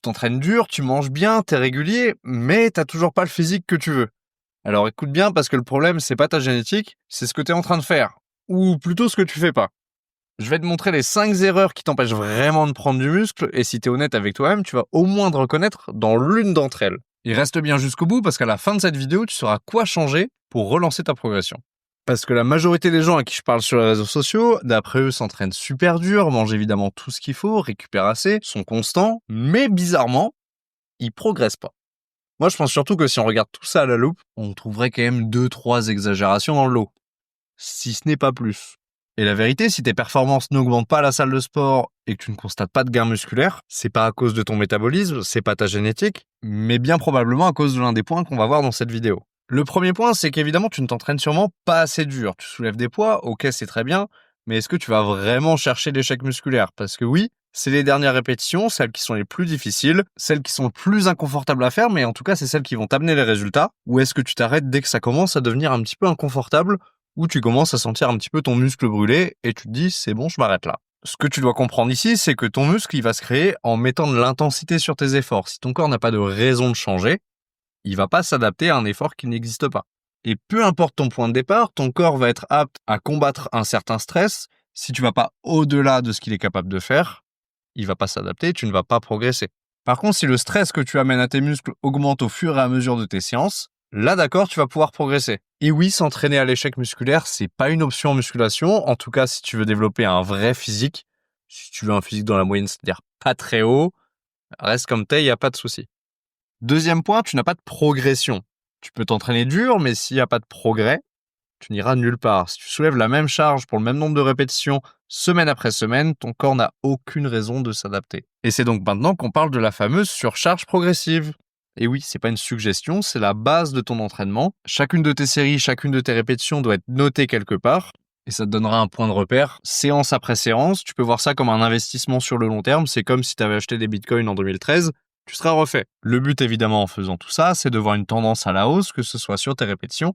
t'entraînes dur, tu manges bien, t'es régulier, mais t'as toujours pas le physique que tu veux. Alors écoute bien parce que le problème, c'est pas ta génétique, c'est ce que t'es en train de faire. Ou plutôt ce que tu fais pas. Je vais te montrer les 5 erreurs qui t'empêchent vraiment de prendre du muscle et si t'es honnête avec toi-même, tu vas au moins te reconnaître dans l'une d'entre elles. Et reste bien jusqu'au bout parce qu'à la fin de cette vidéo, tu sauras quoi changer pour relancer ta progression. Parce que la majorité des gens à qui je parle sur les réseaux sociaux, d'après eux, s'entraînent super dur, mangent évidemment tout ce qu'il faut, récupèrent assez, sont constants, mais bizarrement, ils progressent pas. Moi, je pense surtout que si on regarde tout ça à la loupe, on trouverait quand même 2-3 exagérations dans le lot. Si ce n'est pas plus. Et la vérité, si tes performances n'augmentent pas à la salle de sport et que tu ne constates pas de gain musculaire, c'est pas à cause de ton métabolisme, c'est pas ta génétique, mais bien probablement à cause de l'un des points qu'on va voir dans cette vidéo. Le premier point, c'est qu'évidemment, tu ne t'entraînes sûrement pas assez dur. Tu soulèves des poids, ok, c'est très bien, mais est-ce que tu vas vraiment chercher l'échec musculaire? Parce que oui, c'est les dernières répétitions, celles qui sont les plus difficiles, celles qui sont le plus inconfortables à faire, mais en tout cas, c'est celles qui vont t'amener les résultats. Ou est-ce que tu t'arrêtes dès que ça commence à devenir un petit peu inconfortable, ou tu commences à sentir un petit peu ton muscle brûler et tu te dis, c'est bon, je m'arrête là. Ce que tu dois comprendre ici, c'est que ton muscle, il va se créer en mettant de l'intensité sur tes efforts. Si ton corps n'a pas de raison de changer, il va pas s'adapter à un effort qui n'existe pas. Et peu importe ton point de départ, ton corps va être apte à combattre un certain stress. Si tu vas pas au-delà de ce qu'il est capable de faire, il va pas s'adapter, tu ne vas pas progresser. Par contre, si le stress que tu amènes à tes muscles augmente au fur et à mesure de tes séances, là d'accord, tu vas pouvoir progresser. Et oui, s'entraîner à l'échec musculaire, c'est pas une option en musculation. En tout cas, si tu veux développer un vrai physique, si tu veux un physique dans la moyenne, c'est-à-dire pas très haut, reste comme t'es, il n'y a pas de souci. Deuxième point, tu n'as pas de progression. Tu peux t'entraîner dur, mais s'il n'y a pas de progrès, tu n'iras nulle part. Si tu soulèves la même charge pour le même nombre de répétitions, semaine après semaine, ton corps n'a aucune raison de s'adapter. Et c'est donc maintenant qu'on parle de la fameuse surcharge progressive. Et oui, c'est pas une suggestion, c'est la base de ton entraînement. Chacune de tes séries, chacune de tes répétitions doit être notée quelque part. Et ça te donnera un point de repère, séance après séance. Tu peux voir ça comme un investissement sur le long terme. C'est comme si tu avais acheté des bitcoins en 2013. Tu seras refait. Le but évidemment en faisant tout ça, c'est de voir une tendance à la hausse, que ce soit sur tes répétitions,